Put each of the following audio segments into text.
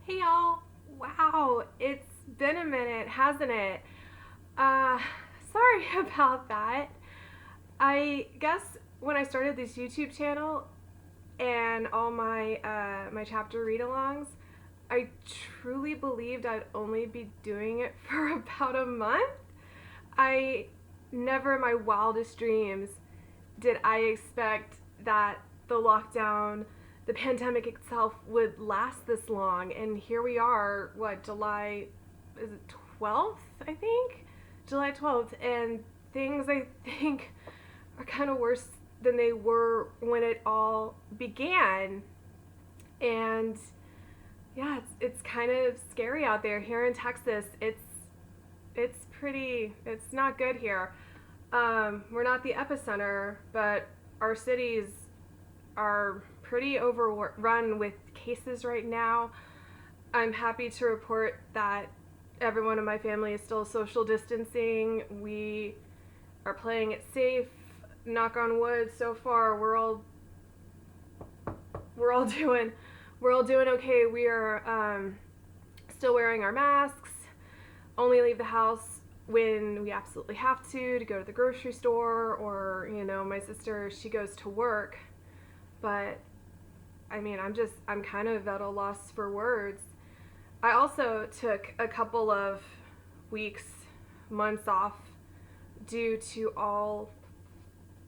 Hey y'all! Wow, it's been a minute, hasn't it? Uh, Sorry about that. I guess when I started this YouTube channel and all my chapter read-alongs, I truly believed I'd only be doing it for about a month. I never in my wildest dreams did I expect that the lockdown, the pandemic itself would last this long. And here we are, what, July, is it 12th, I think? July 12th. And things I think are kind of worse than they were when it all began. And yeah, it's kind of scary out there. Here in Texas, it's not good here. We're not the epicenter, but our cities are pretty overrun with cases right now. I'm happy to report that everyone in my family is still social distancing. We are playing it safe. Knock on wood. So far, we're all doing okay. We are still wearing our masks. Only leave the house when we absolutely have to go to the grocery store, or my sister, she goes to work. But I mean, I'm kind of at a loss for words. I also took a couple of weeks, months off due to all,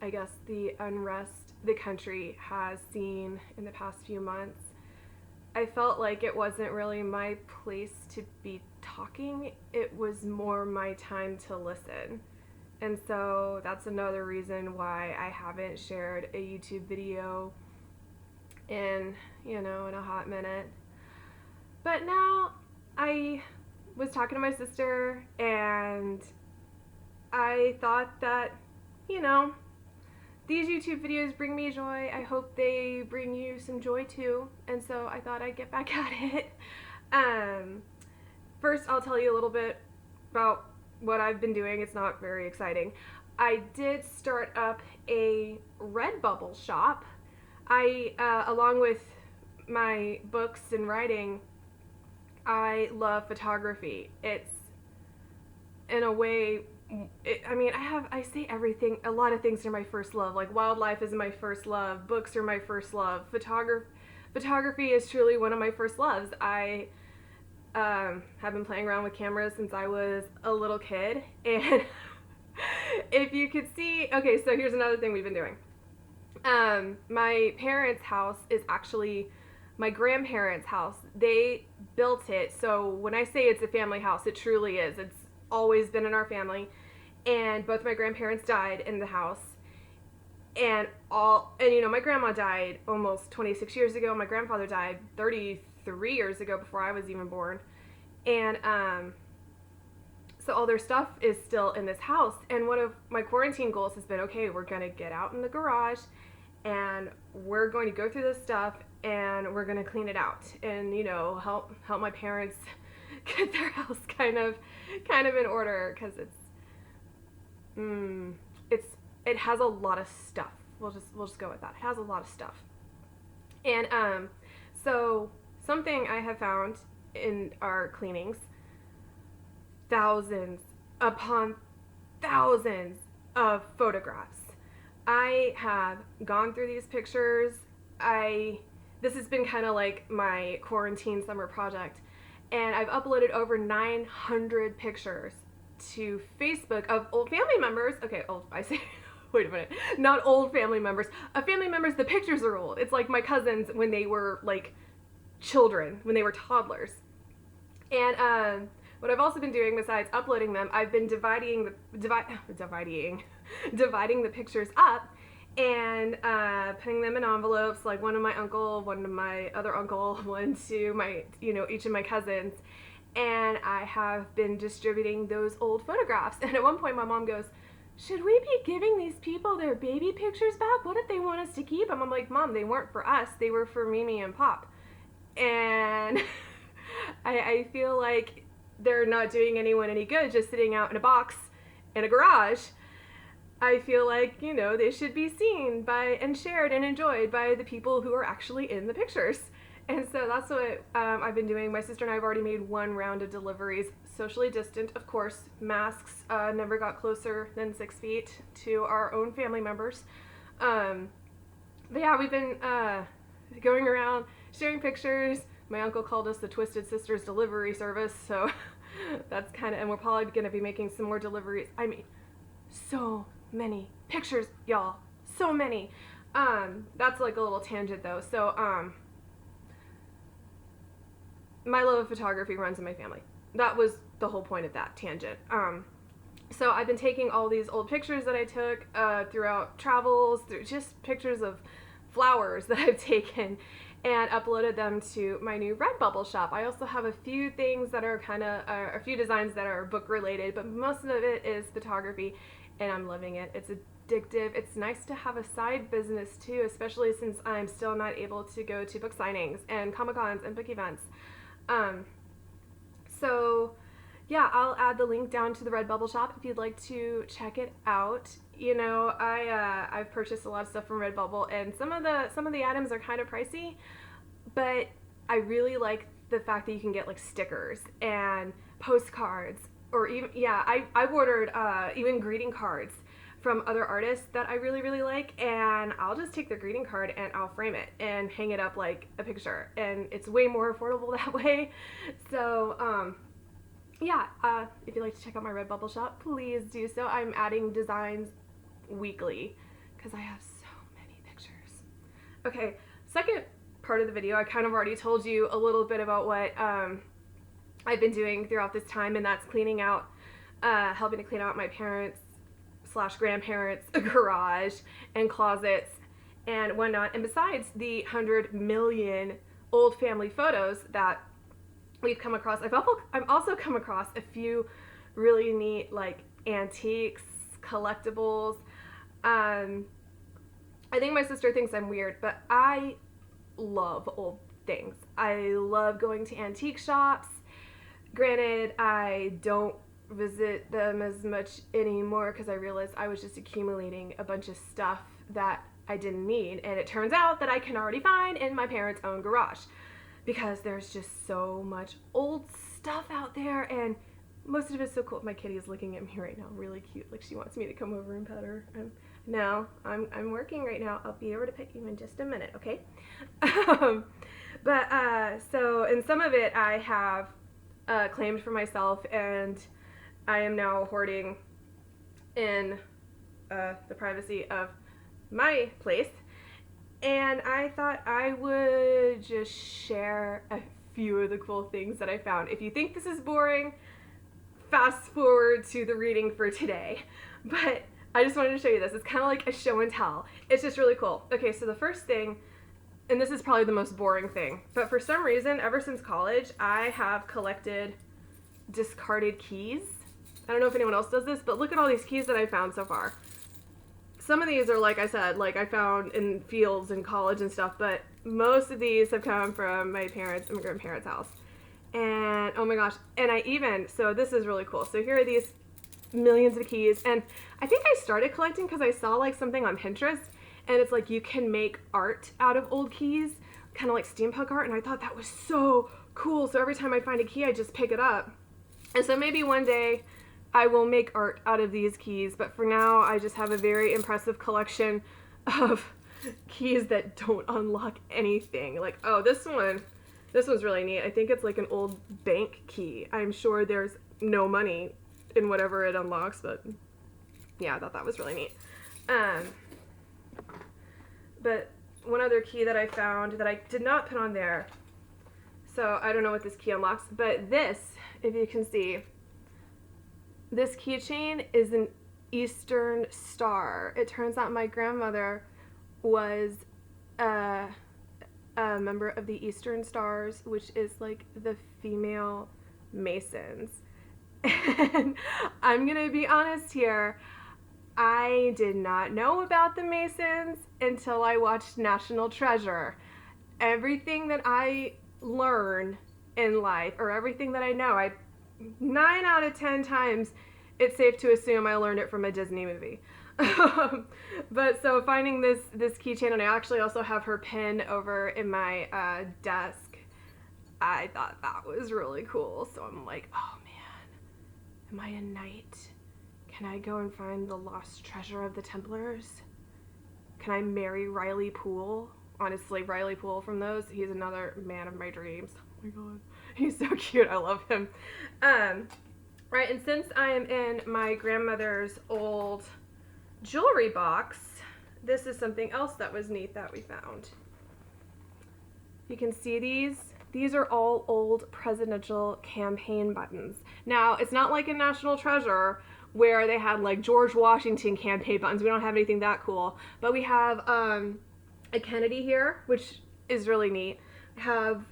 I guess, the unrest the country has seen in the past few months. I felt like it wasn't really my place to be talking. It was more my time to listen. And so that's another reason why I haven't shared a YouTube video in a hot minute. But now I was talking to my sister and I thought that, you know, these YouTube videos bring me joy. I hope they bring you some joy too. And so I thought I'd get back at it. First, I'll tell you a little bit about what I've been doing. It's not very exciting. I did start up a Redbubble shop. Along with my books and writing, I love photography. It's, in a way, I say everything, a lot of things are my first love. Like wildlife is my first love, books are my first love, photography is truly one of my first loves. I have been playing around with cameras since I was a little kid, and if you could see, okay, so here's another thing we've been doing. My parents' house is actually my grandparents' house. They built it, so when I say it's a family house, it truly is. It's always been in our family, and both my grandparents died in the house, and my grandma died almost 26 years ago. My grandfather died 33 years ago, before I was even born, and so all their stuff is still in this house. And one of my quarantine goals has been, okay, we're gonna get out in the garage and we're going to go through this stuff and we're going to clean it out and help my parents get their house kind of in order, because it has a lot of stuff. We'll just go with that. It has a lot of stuff. And so something I have found in our cleanings, thousands upon thousands of photographs. I have gone through these pictures. This has been kind of like my quarantine summer project, and I've uploaded over 900 pictures to Facebook of old family members. Okay, wait a minute, not old family members. Family members, the pictures are old. It's like my cousins when they were like children, when they were toddlers. And what I've also been doing besides uploading them, I've been dividing the pictures up and putting them in envelopes, like one to my uncle, one to my other uncle, one to my, each of my cousins. And I have been distributing those old photographs. And at one point my mom goes, should we be giving these people their baby pictures back? What if they want us to keep them? I'm like, Mom, they weren't for us. They were for Mimi and Pop. And I feel like they're not doing anyone any good just sitting out in a box in a garage. I feel like, they should be seen by and shared and enjoyed by the people who are actually in the pictures. And so that's what I've been doing. My sister and I have already made one round of deliveries, socially distant, of course. Masks, never got closer than 6 feet to our own family members. But yeah, we've been going around sharing pictures. My uncle called us the Twisted Sisters Delivery Service, so that's kind of, and we're probably going to be making some more deliveries. I mean, so many pictures, y'all. So many. That's like a little tangent though. So, my love of photography runs in my family. That was the whole point of that tangent. So I've been taking all these old pictures that I took throughout travels, through just pictures of flowers that I've taken, and uploaded them to my new Redbubble shop. I also have a few things that are kind of, a few designs that are book related, but most of it is photography, and I'm loving it. It's addictive. It's nice to have a side business too, especially since I'm still not able to go to book signings and Comic-Cons and book events. So yeah, I'll add the link down to the Redbubble shop if you'd like to check it out. You know, I've purchased a lot of stuff from Redbubble, and some of the items are kind of pricey, but I really like the fact that you can get like stickers and postcards, or even, yeah, I've ordered even greeting cards from other artists that I really, really like, and I'll just take their greeting card and I'll frame it and hang it up like a picture, and it's way more affordable that way. So yeah, if you'd like to check out my Redbubble shop, please do so. I'm adding designs weekly because I have so many pictures. Okay, second part of the video, I kind of already told you a little bit about what I've been doing throughout this time, and that's cleaning out, helping to clean out my parents' / grandparents' garage and closets and whatnot. And besides the 100 million old family photos that we've come across, I've also come across a few really neat like antiques, collectibles. I think my sister thinks I'm weird, but I love old things. I love going to antique shops. Granted, I don't visit them as much anymore because I realized I was just accumulating a bunch of stuff that I didn't need, and it turns out that I can already find in my parents' own garage because there's just so much old stuff out there, and most of it's so cool. My kitty is looking at me right now, really cute, like she wants me to come over and pet her. No, I'm working right now. I'll be over to pet you in just a minute, okay? So in some of it I have claimed for myself, and I am now hoarding in the privacy of my place, and I thought I would just share a few of the cool things that I found. If you think this is boring, fast forward to the reading for today, but I just wanted to show you this. It's kind of like a show and tell. It's just really cool. Okay, so the first thing, and this is probably the most boring thing, but for some reason, ever since college, I have collected discarded keys. I don't know if anyone else does this, but look at all these keys that I found so far. Some of these are, like I said, like I found in fields in college and stuff, but most of these have come from my parents' and my grandparents' house. And oh my gosh, and so this is really cool. So here are these millions of keys, and I think I started collecting because I saw like something on Pinterest, and it's like you can make art out of old keys, kind of like steampunk art, and I thought that was so cool. So every time I find a key, I just pick it up. And so maybe one day I will make art out of these keys, but for now I just have a very impressive collection of keys that don't unlock anything. Like, oh, this one's really neat. I think it's like an old bank key. I'm sure there's no money in whatever it unlocks, but yeah, I thought that was really neat. But one other key that I found that I did not put on there, so I don't know what this key unlocks, but this, if you can see, this keychain is an Eastern Star. It turns out my grandmother was a member of the Eastern Stars, which is like the female Masons. And I'm gonna be honest here, I did not know about the Masons until I watched National Treasure. Everything that I learn in life, or everything that I know, 9 out of 10 times, it's safe to assume I learned it from a Disney movie. But so finding this keychain, and I actually also have her pin over in my desk, I thought that was really cool. So I'm like, oh man, am I a knight? Can I go and find the lost treasure of the Templars? Can I marry Riley Poole? Honestly, Riley Poole from those, he's another man of my dreams. Oh my god, he's so cute. I love him. Right, and since I am in my grandmother's old jewelry box, this is something else that was neat that we found. You can see these. These are all old presidential campaign buttons. Now, it's not like in National Treasure where they had like George Washington campaign buttons. We don't have anything that cool. But we have a Kennedy here, which is really neat. We have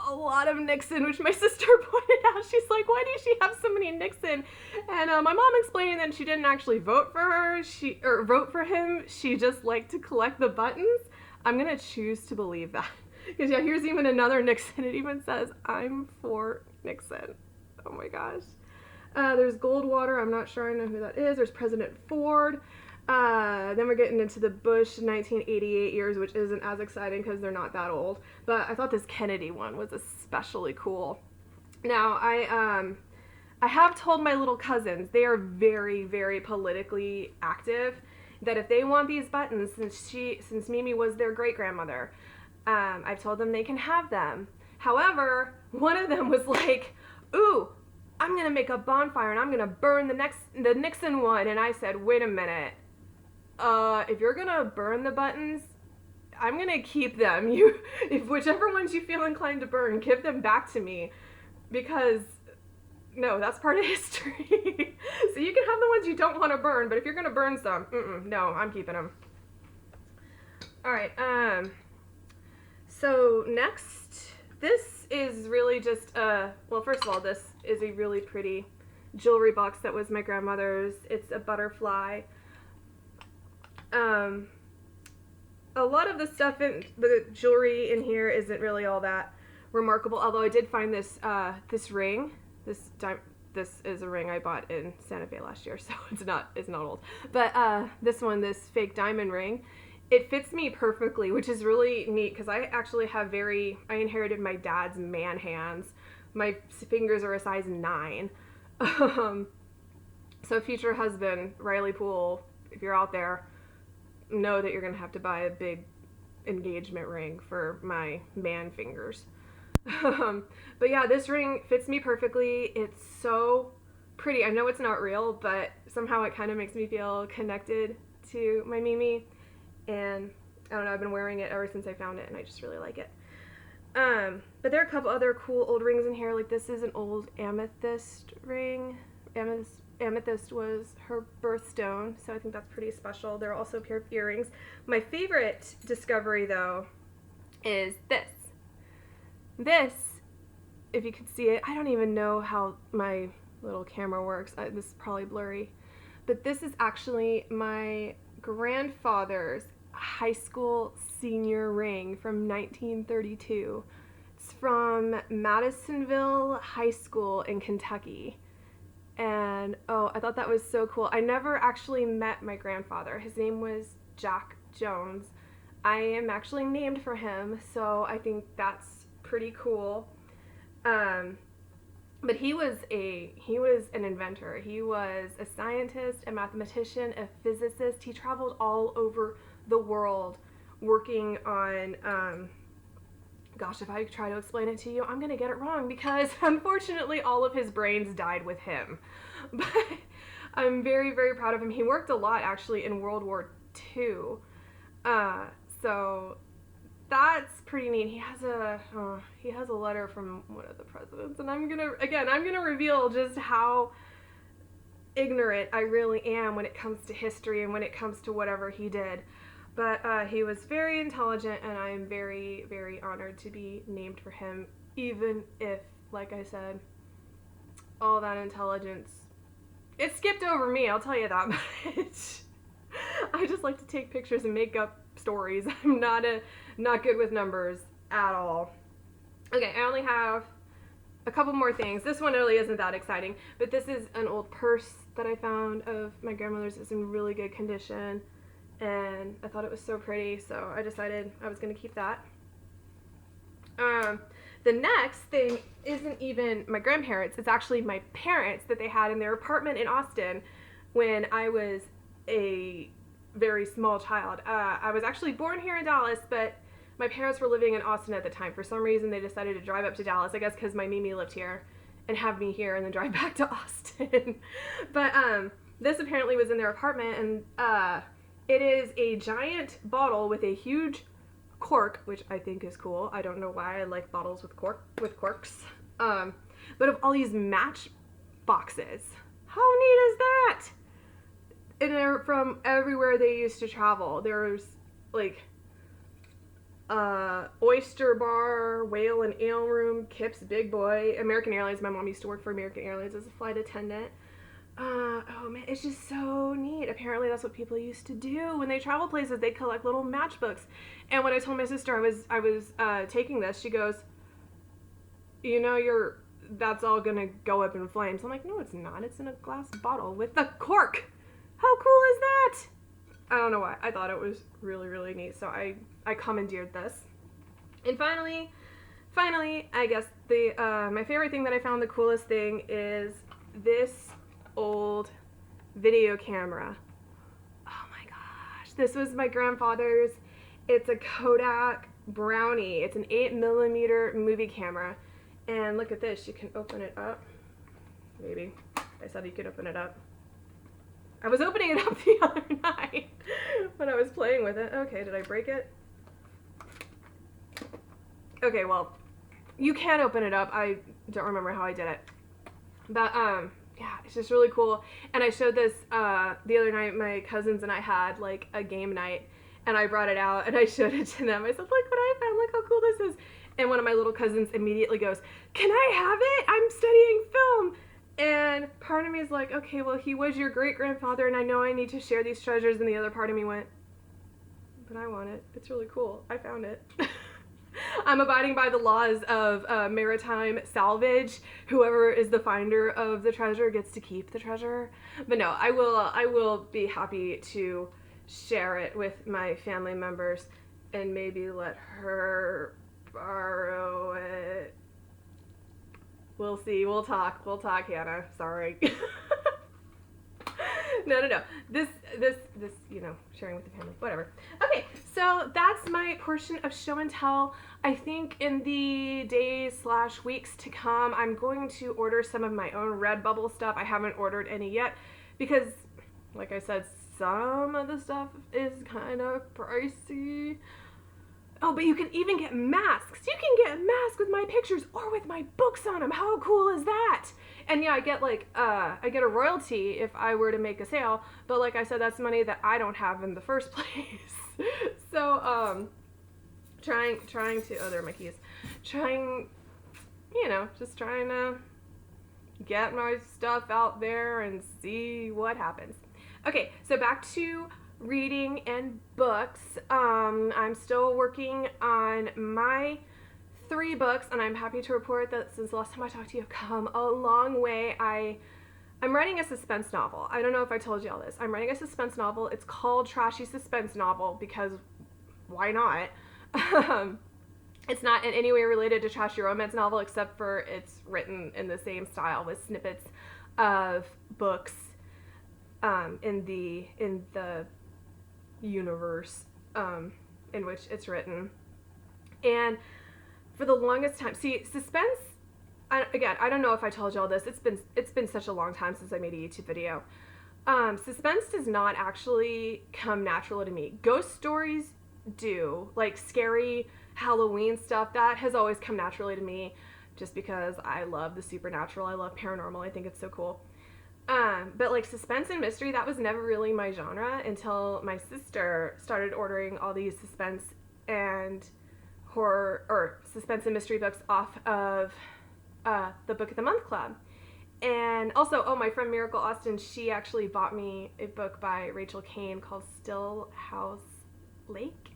a lot of Nixon, which my sister pointed out. She's like, why do she have so many Nixon? And my mom explained that she didn't actually vote for her, vote for him. She just liked to collect the buttons. I'm gonna choose to believe that. Because yeah, here's even another Nixon. It even says, I'm for Nixon. Oh my gosh. There's Goldwater. I'm not sure I know who that is. There's President Ford. Then we're getting into the Bush 1988 years, which isn't as exciting because they're not that old. But I thought this Kennedy one was especially cool. Now, I have told my little cousins, they are very, very politically active, that if they want these buttons, since Mimi was their great-grandmother, I've told them they can have them. However, one of them was like, ooh, I'm gonna make a bonfire and I'm gonna burn the Nixon one. And I said, wait a minute. If you're gonna burn the buttons, I'm gonna keep them. If whichever ones you feel inclined to burn, give them back to me, because no, that's part of history. So you can have the ones you don't want to burn, but if you're gonna burn some, no, I'm keeping them. All right. So next, this is really just well, first of all, this is a really pretty jewelry box that was my grandmother's. It's a butterfly. A lot of the stuff in the jewelry in here isn't really all that remarkable, although I did find this this ring. This is a ring I bought in Santa Fe last year, so it's not old. But this fake diamond ring, it fits me perfectly, which is really neat because I actually have I inherited my dad's man hands. My fingers are a size 9. So future husband, Riley Poole, if you're out there, know that you're going to have to buy a big engagement ring for my man fingers. But yeah, this ring fits me perfectly. It's so pretty. I know it's not real, but somehow it kind of makes me feel connected to my Mimi. And I don't know, I've been wearing it ever since I found it, and I just really like it. But there are a couple other cool old rings in here. Like this is an old amethyst ring. Amethyst was her birthstone, so I think that's pretty special. There are also a pair of earrings. My favorite discovery, though, is this. This, if you can see it, I don't even know how my little camera works. This is probably blurry. But this is actually my grandfather's high school senior ring from 1932. It's from Madisonville High School in Kentucky. And oh, I thought that was so cool. I never actually met my grandfather. His name was Jack Jones. I am actually named for him, so I think that's pretty cool. But he was an inventor. He was a scientist, a mathematician, a physicist. He traveled all over the world working on gosh, if I try to explain it to you, I'm gonna get it wrong because unfortunately all of his brains died with him. But I'm very, very proud of him. He worked a lot actually in World War II. So that's pretty neat. He has a letter from one of the presidents, and I'm gonna reveal just how ignorant I really am when it comes to history and when it comes to whatever he did. But he was very intelligent, and I am very, very honored to be named for him, even if, like I said, all that intelligence, it skipped over me, I'll tell you that much. I just like to take pictures and make up stories. I'm not good with numbers at all. Okay, I only have a couple more things. This one really isn't that exciting, but this is an old purse that I found of my grandmother's. It's in really good condition. And I thought it was so pretty, so I decided I was going to keep that. The next thing isn't even my grandparents, it's actually my parents that they had in their apartment in Austin when I was a very small child. I was actually born here in Dallas, but my parents were living in Austin at the time. For some reason, they decided to drive up to Dallas, I guess because my Mimi lived here, and have me here and then drive back to Austin. But this apparently was in their apartment, and it is a giant bottle with a huge cork, which I think is cool. I don't know why I like bottles with corks. But of all these match boxes. How neat is that? And they're from everywhere they used to travel. There's like Oyster Bar, Whale and Ale Room, Kip's Big Boy, American Airlines. My mom used to work for American Airlines as a flight attendant. Oh man, it's just so neat. Apparently that's what people used to do when they travel places. They collect little matchbooks. And when I told my sister I was taking this, she goes, you know, that's all gonna go up in flames. I'm like, no, it's not. It's in a glass bottle with a cork. How cool is that? I don't know why. I thought it was really, really neat. So I commandeered this. And finally, I guess my favorite thing that I found, the coolest thing, is this old video camera. Oh my gosh. This was my grandfather's. It's a Kodak Brownie. It's an 8mm movie camera. And look at this. You can open it up. Maybe. I said you could open it up. I was opening it up the other night when I was playing with it. Okay, did I break it? Okay, well, you can open it up. I don't remember how I did it. But, yeah, it's just really cool. And I showed this the other night. My cousins and I had, like, a game night. And I brought it out and I showed it to them. I said, look what I found. Look how cool this is. And one of my little cousins immediately goes, can I have it? I'm studying film. And part of me is like, okay, well, he was your great-grandfather, and I know I need to share these treasures. And the other part of me went, but I want it. It's really cool. I found it. I'm abiding by the laws of maritime salvage. Whoever is the finder of the treasure gets to keep the treasure. But no, I will be happy to share it with my family members and maybe let her borrow it. We'll see. We'll talk, Hannah. Sorry. No. This, you know, sharing with the family. Whatever. Okay, so that's my portion of show and tell. I think in the days/weeks to come, I'm going to order some of my own Redbubble stuff. I haven't ordered any yet because, like I said, some of the stuff is kind of pricey. Oh, but you can even get masks. You can get masks with my pictures or with my books on them. How cool is that? And yeah, I get I get a royalty if I were to make a sale. But like I said, that's money that I don't have in the first place. So, trying to, oh, there are my keys. Just trying to get my stuff out there and see what happens. Okay, so back to reading and books. I'm still working on my 3 books, and I'm happy to report that since the last time I talked to you, I've come a long way. I'm writing a suspense novel. I don't know if I told you all this. I'm writing a suspense novel. It's called Trashy Suspense Novel because why not? It's not in any way related to Trashy Romance Novel except for it's written in the same style with snippets of books in the universe in which it's written. And for the longest time, see, suspense, I don't know if I told you all this. It's been such a long time since I made a YouTube video. Suspense does not actually come naturally to me. Ghost stories do, like scary Halloween stuff, that has always come naturally to me just because I love the supernatural. I love paranormal. I think it's so cool. But like suspense and mystery, that was never really my genre until my sister started ordering all these suspense and horror or suspense and mystery books off of the Book of the Month Club. And also, my friend Miracle Austin, she actually bought me a book by Rachel Kane called Stillhouse Lake.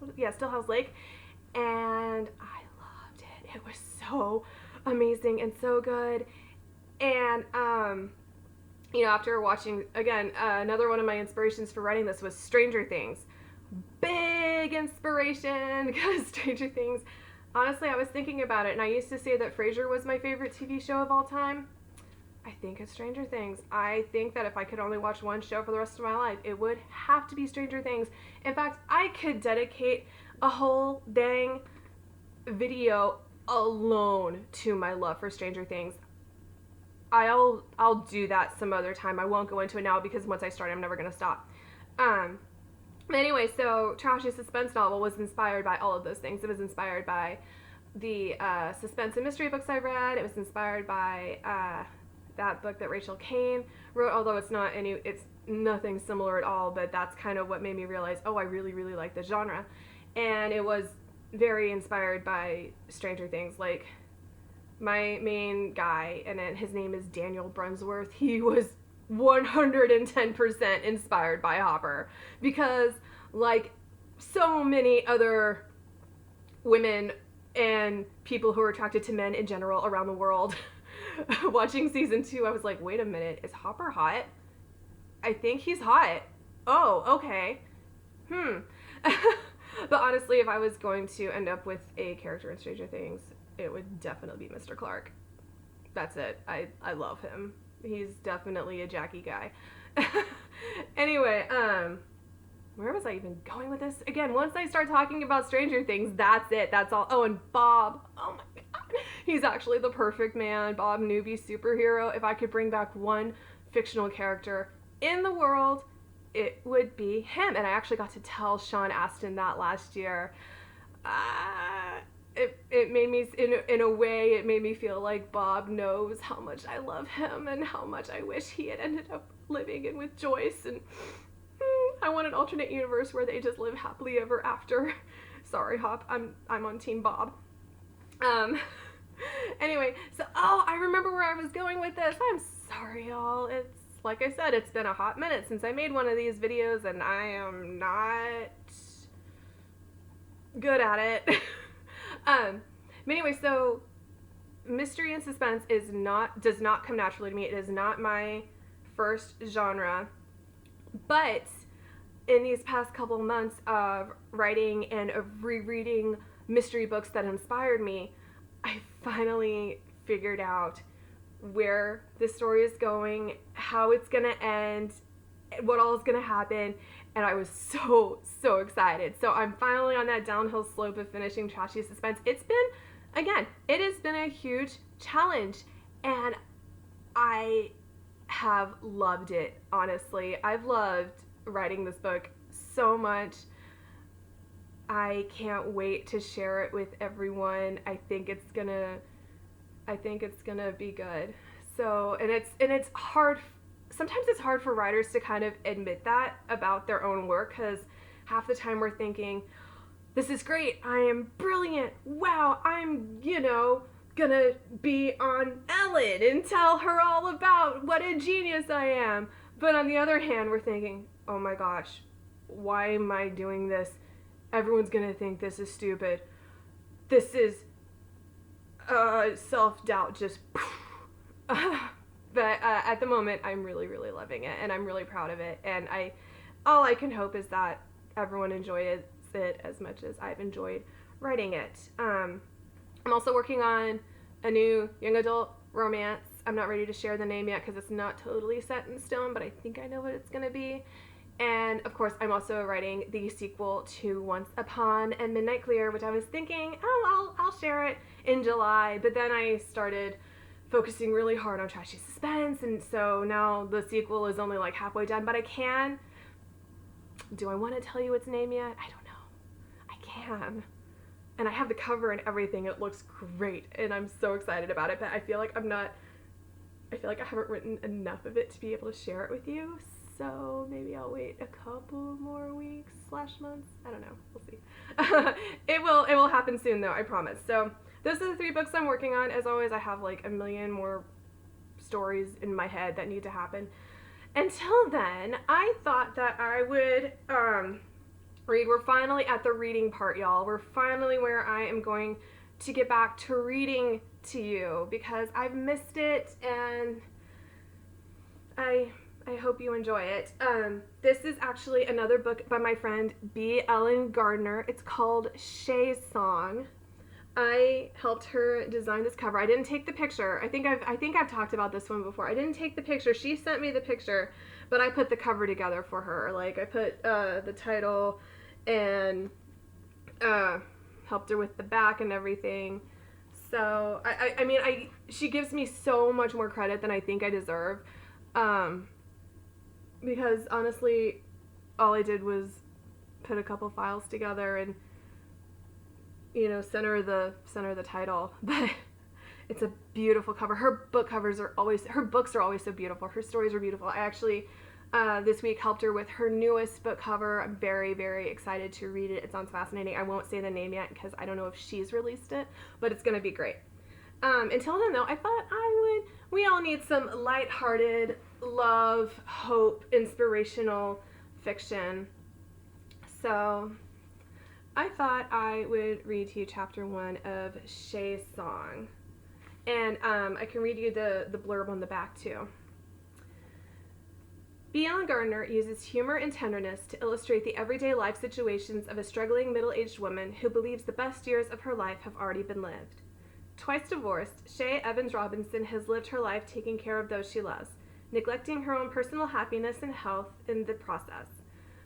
Stillhouse Lake. And I loved it. It was so amazing and so good. And, after watching, again, another one of my inspirations for writing this was Stranger Things. Big inspiration because Stranger Things, Honestly, I was thinking about it, and I used to say that Frasier was my favorite TV show of all time. I think it's Stranger Things. I think that if I could only watch one show for the rest of my life, it would have to be Stranger Things. In fact, I could dedicate a whole dang video alone to my love for Stranger Things. I'll do that some other time. I won't go into it now because once I start, I'm never gonna stop. Um, anyway, so Trashy Suspense Novel was inspired by all of those things. It was inspired by the suspense and mystery books I read. It was inspired by that book that Rachel Kane wrote, although it's nothing similar at all, but that's kind of what made me realize, oh, I really, really like the genre. And it was very inspired by Stranger Things. Like, my main guy, and then his name is Daniel Brunsworth, he was 110% inspired by Hopper, because like so many other women and people who are attracted to men in general around the world, watching season 2, I was like, wait a minute, is Hopper hot? I think he's hot. Oh, okay. But honestly, if I was going to end up with a character in Stranger Things, it would definitely be Mr. Clark. That's it. I love him. He's definitely a Jackie guy. Anyway, where was I even going with this? Again, once I start talking about Stranger Things, that's it. That's all. Oh, and Bob. Oh my god. He's actually the perfect man. Bob Newby, superhero. If I could bring back one fictional character in the world, it would be him. And I actually got to tell Sean Astin that last year. It made me, in a way, it made me feel like Bob knows how much I love him and how much I wish he had ended up living in with Joyce. And I want an alternate universe where they just live happily ever after. Sorry, Hop, I'm on Team Bob. Anyway, so, I remember where I was going with this. I'm sorry, y'all. It's, like I said, it's been a hot minute since I made one of these videos, and I am not good at it. But anyway, so mystery and suspense does not come naturally to me. It is not my first genre. But in these past couple months of writing and of rereading mystery books that inspired me, I finally figured out where the story is going, how it's gonna end, what all is gonna happen, and I was so excited. So I'm finally on that downhill slope of finishing Trashy Suspense. It has been a huge challenge, and I have loved it, honestly. I've loved writing this book so much. I can't wait to share it with everyone. I think it's gonna be good. So, and it's hard. Sometimes it's hard for writers to kind of admit that about their own work, because half the time we're thinking, this is great, I am brilliant, wow, I'm, gonna be on Ellen and tell her all about what a genius I am. But on the other hand, we're thinking, oh my gosh, why am I doing this? Everyone's gonna think this is stupid. This is self-doubt just but at the moment, I'm really, really loving it, and I'm really proud of it. And all I can hope is that everyone enjoys it as much as I've enjoyed writing it. I'm also working on a new young adult romance. I'm not ready to share the name yet because it's not totally set in stone, but I think I know what it's going to be. And of course, I'm also writing the sequel to Once Upon a Midnight Clear, which I was thinking, I'll share it in July. But then I started focusing really hard on Trashy Suspense, and so now the sequel is only like halfway done, but do I want to tell you its name yet? I don't know. I can. And I have the cover and everything. It looks great, and I'm so excited about it, but I feel like I haven't written enough of it to be able to share it with you, so maybe I'll wait a couple more weeks / months. I don't know. We'll see. It will happen soon, though, I promise. So those are the 3 books I'm working on. As always, I have like a million more stories in my head that need to happen. Until then, I thought that I would read. We're finally at the reading part, y'all. We're finally where I am going to get back to reading to you, because I've missed it, and I hope you enjoy it. This is actually another book by my friend B. Ellen Gardner. It's called Shae's Song. I helped her design this cover. I didn't take the picture. I think I've talked about this one before. I didn't take the picture. She sent me the picture, but I put the cover together for her. Like I put the title and uh, helped her with the back and everything. So I mean she gives me so much more credit than I think I deserve, um, because honestly, all I did was put a couple files together and center the title. But it's a beautiful cover. Her books are always so beautiful. Her stories are beautiful. I actually this week helped her with her newest book cover. I'm very, very excited to read it. It sounds fascinating. I won't say the name yet because I don't know if she's released it, but it's going to be great. Until then, though, I thought we all need some lighthearted, love, hope, inspirational fiction. So I thought I would read to you chapter 1 of Shae's song. And I can read you the blurb on the back, too. B.L. Gardner uses humor and tenderness to illustrate the everyday life situations of a struggling middle-aged woman who believes the best years of her life have already been lived. Twice divorced, Shae Evans Robinson has lived her life taking care of those she loves, neglecting her own personal happiness and health in the process.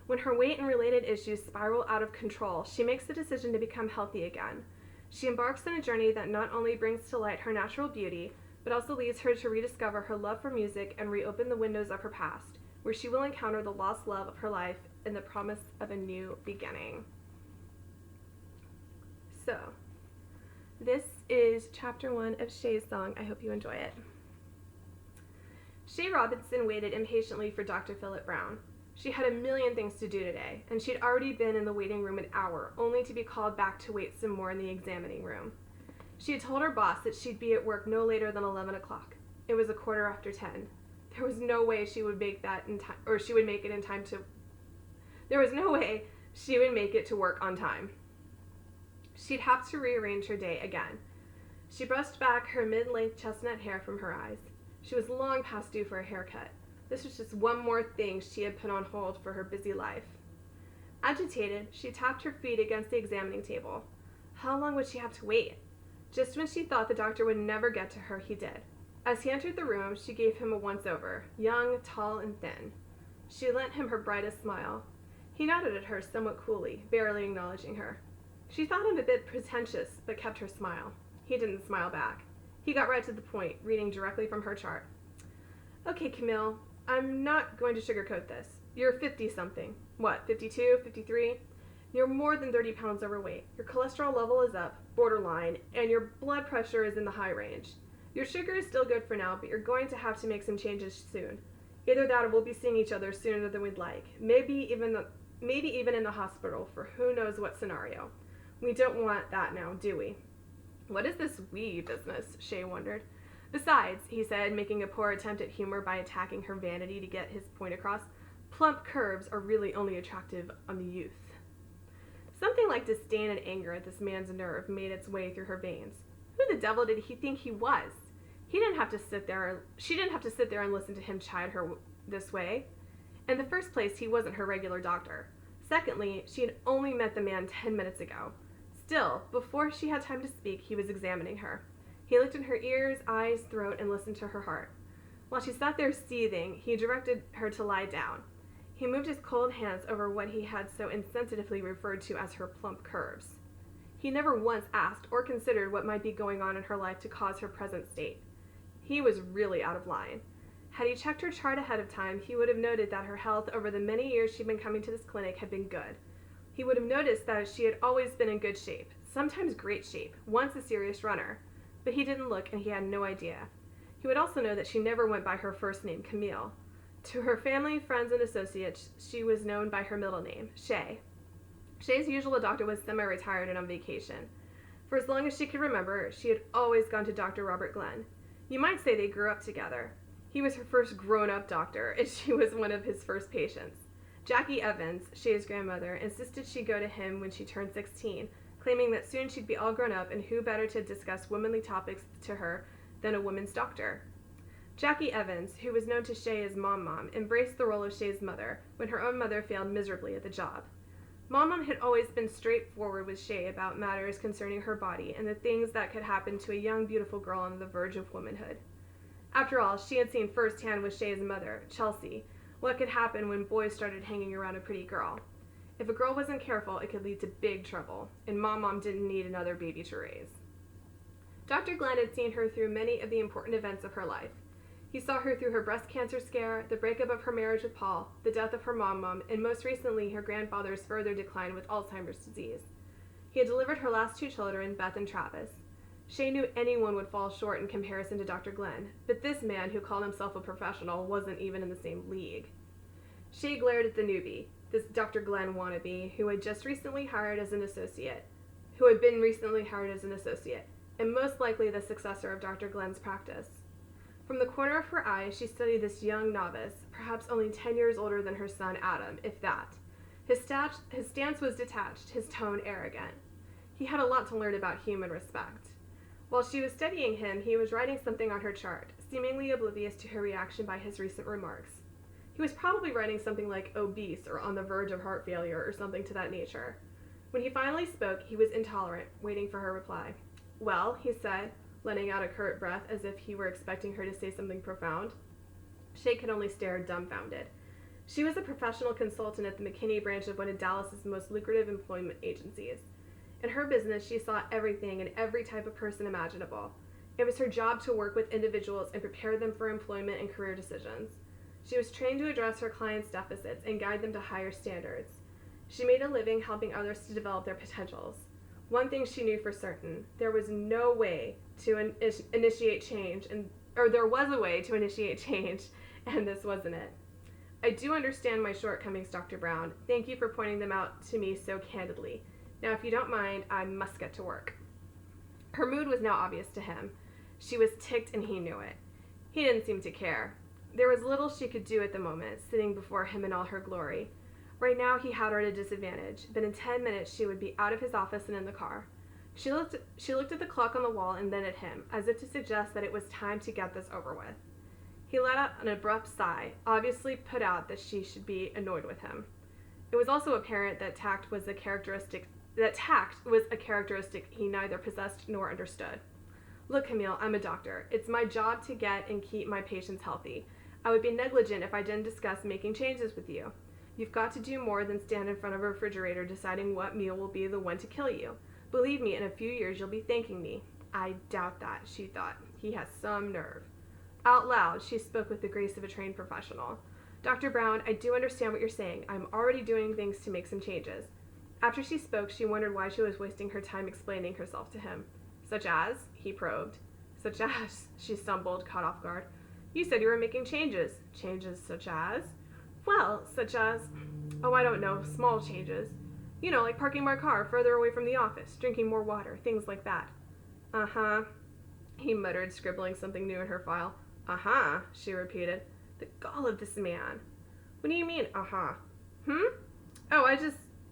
When her weight and related issues spiral out of control, she makes the decision to become healthy again. She embarks on a journey that not only brings to light her natural beauty, but also leads her to rediscover her love for music and reopen the windows of her past, where she will encounter the lost love of her life and the promise of a new beginning. So, this is chapter 1 of Shae's song. I hope you enjoy it. Shae Robinson waited impatiently for Dr. Philip Brown. She had a million things to do today, and she'd already been in the waiting room an hour, only to be called back to wait some more in the examining room. She had told her boss that she'd be at work no later than 11 o'clock. It was 10:15. There was no way she would make that in time, or she would make it in time to. There was no way she would make it to work on time. She'd have to rearrange her day again. She brushed back her mid-length chestnut hair from her eyes. She was long past due for a haircut. This was just one more thing she had put on hold for her busy life. Agitated, she tapped her feet against the examining table. How long would she have to wait? Just when she thought the doctor would never get to her, he did. As he entered the room, she gave him a once-over, young, tall, and thin. She lent him her brightest smile. He nodded at her somewhat coolly, barely acknowledging her. She thought him a bit pretentious, but kept her smile. He didn't smile back. He got right to the point, reading directly from her chart. Okay, Camille, I'm not going to sugarcoat this. You're 50-something. What, 52, 53? You're more than 30 pounds overweight. Your cholesterol level is up, borderline, and your blood pressure is in the high range. Your sugar is still good for now, but you're going to have to make some changes soon. Either that or we'll be seeing each other sooner than we'd like. Maybe even in the hospital for who knows what scenario. We don't want that now, do we? What is this we business? Shae wondered. Besides, he said, making a poor attempt at humor by attacking her vanity to get his point across, plump curves are really only attractive on the youth. Something like disdain and anger at this man's nerve made its way through her veins. Who the devil did he think he was? She didn't have to sit there and listen to him chide her this way. In the first place, he wasn't her regular doctor. Secondly, she had only met the man 10 minutes ago. Still, before she had time to speak, he was examining her. He looked in her ears, eyes, throat, and listened to her heart. While she sat there seething, he directed her to lie down. He moved his cold hands over what he had so insensitively referred to as her plump curves. He never once asked or considered what might be going on in her life to cause her present state. He was really out of line. Had he checked her chart ahead of time, he would have noted that her health over the many years she'd been coming to this clinic had been good. He would have noticed that she had always been in good shape, sometimes great shape, once a serious runner. But he didn't look, and he had no idea. He would also know that she never went by her first name, Camille. To her family, friends, and associates, she was known by her middle name, Shae. Shae's usual doctor was semi-retired and on vacation. For as long as she could remember, she had always gone to Dr. Robert Glenn. You might say they grew up together. He was her first grown-up doctor, and she was one of his first patients. Jackie Evans, Shae's grandmother, insisted she go to him when she turned 16, claiming that soon she'd be all grown up and who better to discuss womanly topics to her than a woman's doctor. Jackie Evans, who was known to Shae as Mom, embraced the role of Shae's mother when her own mother failed miserably at the job. Mom had always been straightforward with Shae about matters concerning her body and the things that could happen to a young, beautiful girl on the verge of womanhood. After all, she had seen firsthand with Shae's mother, Chelsea, what could happen when boys started hanging around a pretty girl. If a girl wasn't careful, it could lead to big trouble, and Mom didn't need another baby to raise. Dr. Glenn had seen her through many of the important events of her life. He saw her through her breast cancer scare, the breakup of her marriage with Paul, the death of her mom, and most recently her grandfather's further decline with Alzheimer's disease. He had delivered her last two children, Beth and Travis. Shae knew anyone would fall short in comparison to Dr. Glenn, but this man, who called himself a professional, wasn't even in the same league. Shae glared at the newbie, this Dr. Glenn wannabe, who had been recently hired as an associate, and most likely the successor of Dr. Glenn's practice. From the corner of her eye, she studied this young novice, perhaps only 10 years older than her son Adam, if that. His stance was detached, his tone arrogant. He had a lot to learn about human respect. While she was studying him, he was writing something on her chart, seemingly oblivious to her reaction by his recent remarks. He was probably writing something like obese or on the verge of heart failure or something to that nature. When he finally spoke, he was intolerant, waiting for her reply. "Well," he said, letting out a curt breath as if he were expecting her to say something profound. Shae could only stare dumbfounded. She was a professional consultant at the McKinney branch of one of Dallas's most lucrative employment agencies. In her business, she saw everything and every type of person imaginable. It was her job to work with individuals and prepare them for employment and career decisions. She was trained to address her clients' deficits and guide them to higher standards. She made a living helping others to develop their potentials. One thing she knew for certain, there was no way to initiate change, there was a way to initiate change, and this wasn't it. "I do understand my shortcomings, Dr. Brown. Thank you for pointing them out to me so candidly. Now, if you don't mind, I must get to work." Her mood was now obvious to him. She was ticked and he knew it. He didn't seem to care. There was little she could do at the moment, sitting before him in all her glory. Right now he had her at a disadvantage, but in 10 minutes she would be out of his office and in the car. She looked at the clock on the wall and then at him, as if to suggest that it was time to get this over with. He let out an abrupt sigh, obviously put out that she should be annoyed with him. It was also apparent that tact was a characteristic he neither possessed nor understood. "Look, Camille, I'm a doctor. It's my job to get and keep my patients healthy. I would be negligent if I didn't discuss making changes with you. You've got to do more than stand in front of a refrigerator deciding what meal will be the one to kill you. Believe me, in a few years you'll be thanking me." "I doubt that," she thought. He has some nerve. Out loud, she spoke with the grace of a trained professional. "Dr. Brown, I do understand what you're saying. I'm already doing things to make some changes." After she spoke, she wondered why she was wasting her time explaining herself to him. "Such as?" he probed. "Such as," she stumbled, caught off guard. "You said you were making changes." "Changes such as?" "Well, such as, oh, I don't know, small changes. You know, like parking my car further away from the office, drinking more water, things like that." "Uh-huh," he muttered, scribbling something new in her file. "Uh-huh," she repeated. The gall of this man. "What do you mean, uh-huh?" "Oh,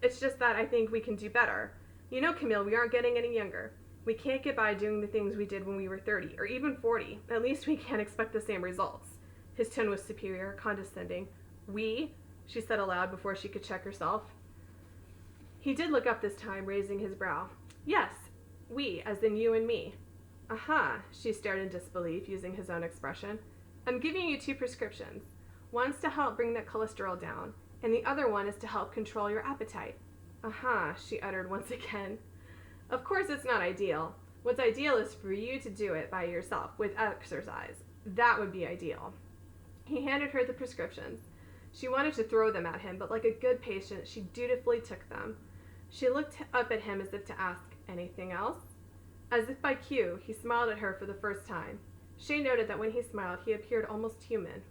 it's just that I think we can do better. You know, Camille, we aren't getting any younger. We can't get by doing the things we did when we were 30, or even 40. At least we can't expect the same results." His tone was superior, condescending. "We?" she said aloud before she could check herself. He did look up this time, raising his brow. "Yes, we, as in you and me." "Uh-huh," she stared in disbelief, using his own expression. "I'm giving you 2 prescriptions. One's to help bring that cholesterol down, and the other one is to help control your appetite." "Uh-huh," she uttered once again. "Of course it's not ideal. What's ideal is for you to do it by yourself, with exercise. That would be ideal." He handed her the prescriptions. She wanted to throw them at him, but like a good patient, she dutifully took them. She looked up at him as if to ask, "Anything else?" As if by cue, he smiled at her for the first time. Shae noted that when he smiled, he appeared almost human.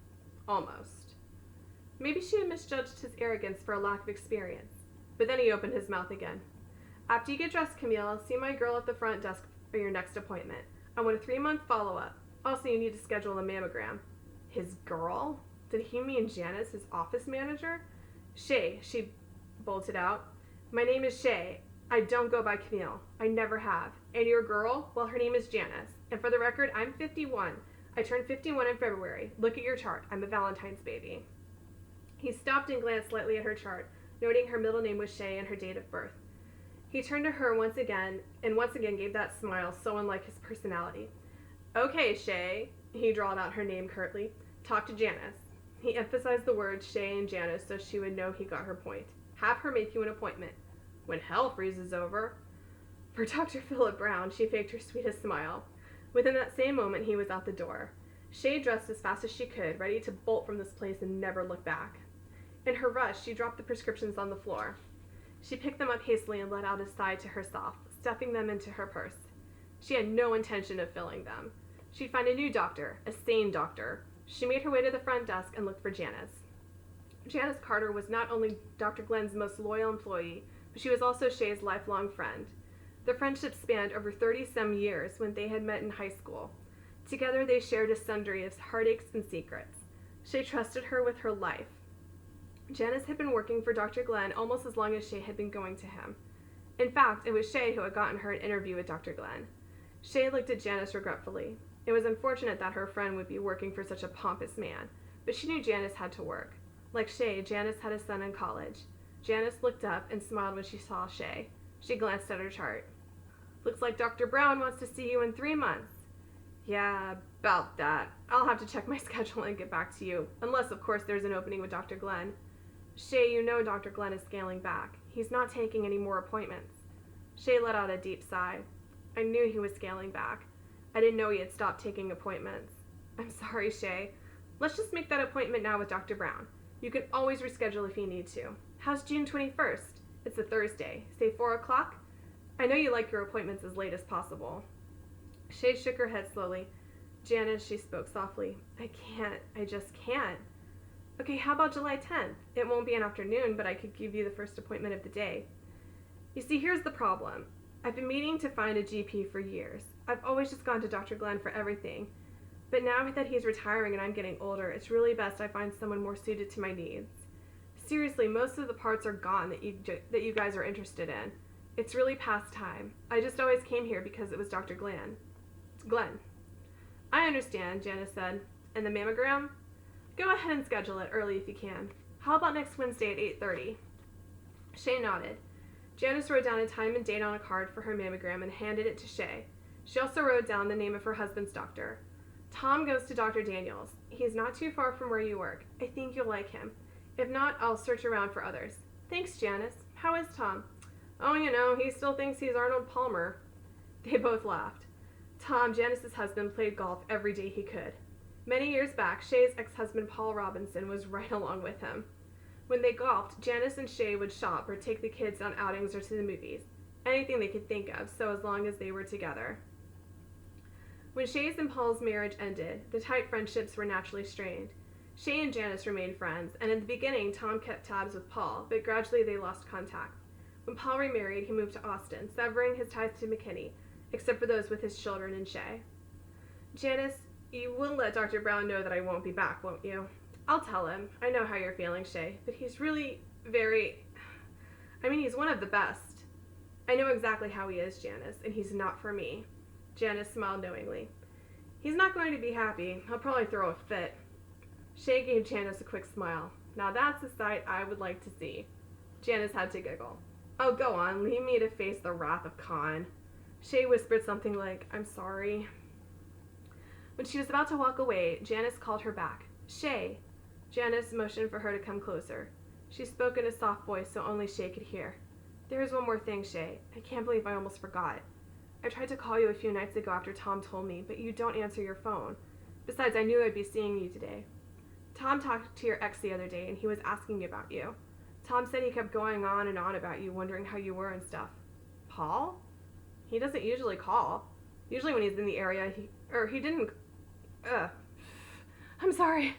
Almost. Maybe she had misjudged his arrogance for a lack of experience. But then he opened his mouth again. "After you get dressed, Camille, see my girl at the front desk for your next appointment. I want a 3-month follow-up. Also, you need to schedule a mammogram." His girl? Did he mean Janice, his office manager? "Shae," she bolted out. "My name is Shae. I don't go by Camille. I never have. And your girl? Well, her name is Janice. And for the record, I'm 51. I turned 51 in February. Look at your chart. I'm a Valentine's baby." He stopped and glanced slightly at her chart, noting her middle name was Shae and her date of birth. He turned to her once again gave that smile so unlike his personality. "Okay, Shae," he drawled out her name curtly. "Talk to Janice." He emphasized the words Shae and Janice so she would know he got her point. "Have her make you an appointment. When hell freezes over." For Dr. Philip Brown, she faked her sweetest smile. Within that same moment, he was out the door. Shae dressed as fast as she could, ready to bolt from this place and never look back. In her rush, she dropped the prescriptions on the floor. She picked them up hastily and let out a sigh to herself, stuffing them into her purse. She had no intention of filling them. She'd find a new doctor, a sane doctor. She made her way to the front desk and looked for Janice. Janice Carter was not only Dr. Glenn's most loyal employee, but she was also Shae's lifelong friend. Their friendship spanned over 30-some years when they had met in high school. Together they shared a sundry of heartaches and secrets. Shae trusted her with her life. Janice had been working for Dr. Glenn almost as long as Shae had been going to him. In fact, it was Shae who had gotten her an interview with Dr. Glenn. Shae looked at Janice regretfully. It was unfortunate that her friend would be working for such a pompous man, but she knew Janice had to work. Like Shae, Janice had a son in college. Janice looked up and smiled when she saw Shae. She glanced at her chart. "Looks like Dr. Brown wants to see you in 3 months. "Yeah, about that. I'll have to check my schedule and get back to you, unless, of course, there's an opening with Dr. Glenn. "Shae, you know Dr. Glenn is scaling back. He's not taking any more appointments." Shae let out a deep sigh. "I knew he was scaling back. I didn't know he had stopped taking appointments." "I'm sorry, Shae. Let's just make that appointment now with Dr. Brown. You can always reschedule if you need to. How's June 21st? It's a Thursday. Say 4 o'clock? I know you like your appointments as late as possible." Shae shook her head slowly. "Janice," she spoke softly, "I can't. I just can't." "Okay, how about July 10th? It won't be an afternoon, but I could give you the first appointment of the day." "You see, here's the problem. I've been meaning to find a GP for years. I've always just gone to Dr. Glenn for everything. But now that he's retiring and I'm getting older, it's really best I find someone more suited to my needs. Seriously, most of the parts are gone that you guys are interested in. It's really past time. I just always came here because it was Dr. Glenn. "I understand," Janice said. "And the mammogram? Go ahead and schedule it early if you can. How about next Wednesday at 8:30? Shae nodded. Janice wrote down a time and date on a card for her mammogram and handed it to Shae. She also wrote down the name of her husband's doctor. "Tom goes to Dr. Daniels. He's not too far from where you work. I think you'll like him. If not, I'll search around for others." "Thanks, Janice. How is Tom?" "Oh, you know, he still thinks he's Arnold Palmer." They both laughed. Tom, Janice's husband, played golf every day he could. Many years back, Shae's ex-husband Paul Robinson was right along with him. When they golfed, Janice and Shae would shop or take the kids on outings or to the movies. Anything they could think of, so as long as they were together. When Shae's and Paul's marriage ended, the tight friendships were naturally strained. Shae and Janice remained friends, and in the beginning, Tom kept tabs with Paul, but gradually they lost contact. When Paul remarried, he moved to Austin, severing his ties to McKinney, except for those with his children and Shae. "Janice, you will let Dr. Brown know that I won't be back, won't you?" "I'll tell him. I know how you're feeling, Shae, but he's really he's one of the best." "I know exactly how he is, Janice, and he's not for me." Janice smiled knowingly. "He's not going to be happy. He'll probably throw a fit." Shae gave Janice a quick smile. "Now that's a sight I would like to see." Janice had to giggle. "Oh, go on. Leave me to face the wrath of Khan." Shae whispered something like, "I'm sorry." When she was about to walk away, Janice called her back. "Shae." Janice motioned for her to come closer. She spoke in a soft voice so only Shae could hear. "There is one more thing, Shae. I can't believe I almost forgot. I tried to call you a few nights ago after Tom told me, but you don't answer your phone. Besides, I knew I'd be seeing you today. Tom talked to your ex the other day, and he was asking about you. Tom said he kept going on and on about you, wondering how you were and stuff." "Paul? He doesn't usually call. Usually when he's in the area, he didn't... I'm sorry.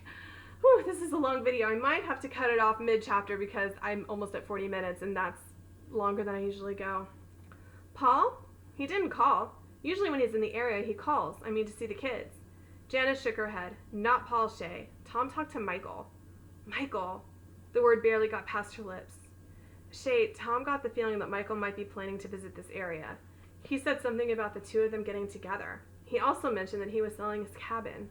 Whew, this is a long video. I might have to cut it off mid-chapter because I'm almost at 40 minutes, and that's longer than I usually go. "Paul? He didn't call. Usually when he's in the area, he calls. I mean, to see the kids." Janice shook her head. "Not Paul, Shae. Tom talked to Michael." "Michael?" The word barely got past her lips. "Shae, Tom got the feeling that Michael might be planning to visit this area. He said something about the two of them getting together. He also mentioned that he was selling his cabin."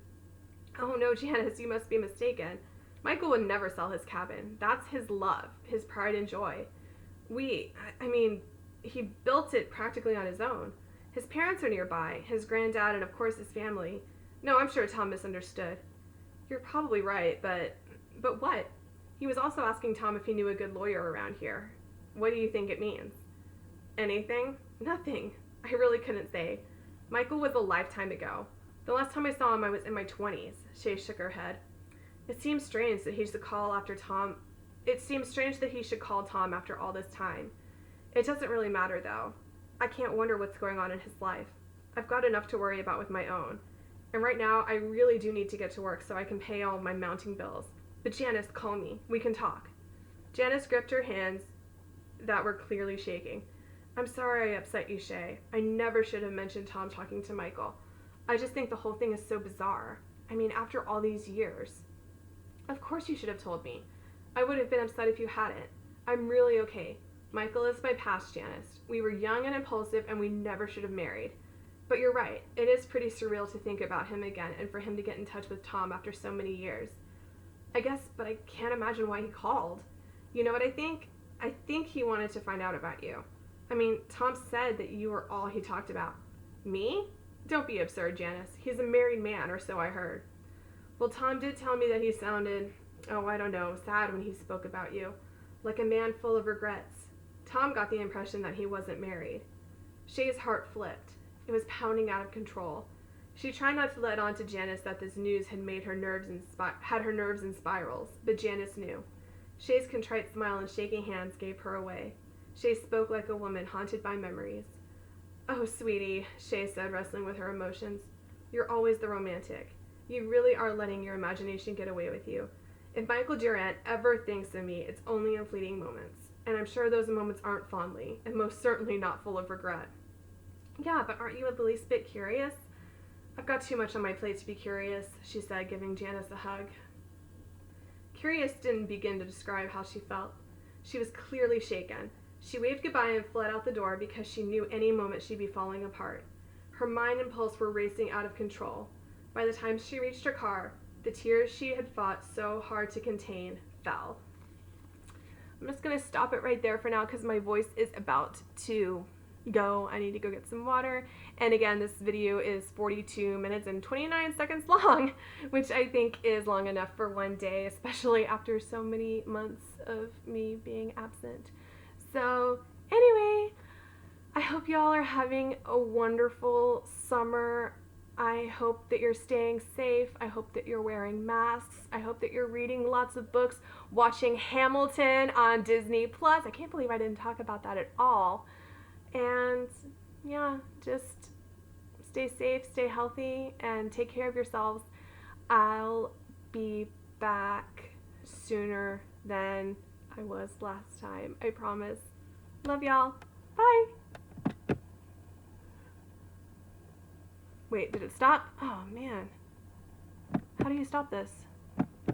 "Oh no, Janice, you must be mistaken. Michael would never sell his cabin. That's his love, his pride and joy. I mean, he built it practically on his own. His parents are nearby, his granddad, and of course his family. No, I'm sure Tom misunderstood. You're probably right, but what? He was also asking Tom if he knew a good lawyer around here. What do you think it means? Anything? Nothing. I really couldn't say. Michael was a lifetime ago. The last time I saw him, I was in my 20s. Shae shook her head. It seems strange that he should call after Tom. It seems strange that he should call Tom after all this time. It doesn't really matter, though. I can't wonder what's going on in his life. I've got enough to worry about with my own. And right now, I really do need to get to work so I can pay all my mounting bills. But Janice, call me. We can talk. Janice gripped her hands that were clearly shaking. I'm sorry I upset you, Shae. I never should have mentioned Tom talking to Michael. I just think the whole thing is so bizarre. I mean, after all these years. Of course you should have told me. I would have been upset if you hadn't. I'm really okay. Michael is my past, Janice. We were young and impulsive, and we never should have married. But you're right. It is pretty surreal to think about him again and for him to get in touch with Tom after so many years. I guess, but I can't imagine why he called. You know what I think? I think he wanted to find out about you. I mean, Tom said that you were all he talked about. Me? Don't be absurd, Janice. He's a married man, or so I heard. Well, Tom did tell me that he sounded, I don't know, sad when he spoke about you. Like a man full of regrets. Tom got the impression that he wasn't married. Shae's heart flipped. It was pounding out of control. She tried not to let on to Janice that this news had made her nerves in spirals, but Janice knew. Shae's contrite smile and shaking hands gave her away. Shae spoke like a woman haunted by memories. Oh, sweetie, Shae said, wrestling with her emotions. You're always the romantic. You really are letting your imagination get away with you. If Michael Durant ever thinks of me, it's only in fleeting moments. And I'm sure those moments aren't fondly, and most certainly not full of regret. Yeah, but aren't you the least bit curious? I've got too much on my plate to be curious, she said, giving Janice a hug. Curious didn't begin to describe how she felt. She was clearly shaken. She waved goodbye and fled out the door because she knew any moment she'd be falling apart. Her mind and pulse were racing out of control. By the time she reached her car, the tears she had fought so hard to contain fell. I'm just going to stop it right there for now because my voice is about to go. I need to go get some water. And again, this video is 42 minutes and 29 seconds long, which I think is long enough for one day, especially after so many months of me being absent. So anyway, I hope y'all are having a wonderful summer. I hope that you're staying safe. I hope that you're wearing masks. I hope that you're reading lots of books, watching Hamilton on Disney Plus. I can't believe I didn't talk about that at all. And yeah, just stay safe, stay healthy, and take care of yourselves. I'll be back sooner than I was last time. I promise. Love y'all. Bye. Wait, did it stop? Oh man. How do you stop this?